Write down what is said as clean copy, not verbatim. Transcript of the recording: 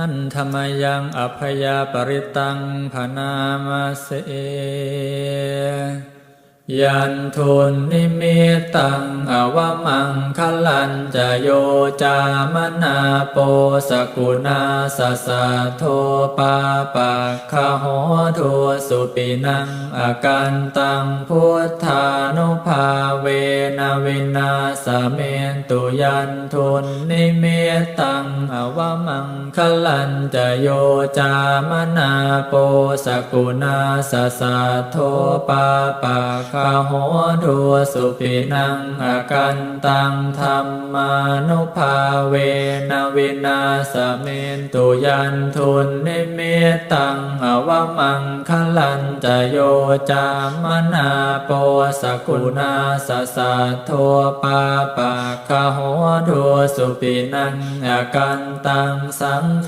หันธรรมยังอภยาปริตังพนามาเสยันทุนนิมิตังอวมังคลันจะโยจามนาโปสกุณาสสะโทปาปะคะโหทุสุปินังอากันตังพุทธานุภาเวนะวินาสเมนตุยันทุนนิมิตังอวมังคลันจะโยจามนาโปสกุณาสสะโทปาปะคะโหทุสุปินังอากันตังธัมมานุภาเวนะวินาสเมนตุยันทุนนิมิตังอวมังคลันจะโยจามนาโปสกุณาสสะโทปาปะคะโหทุสุปินังอากันตังสัง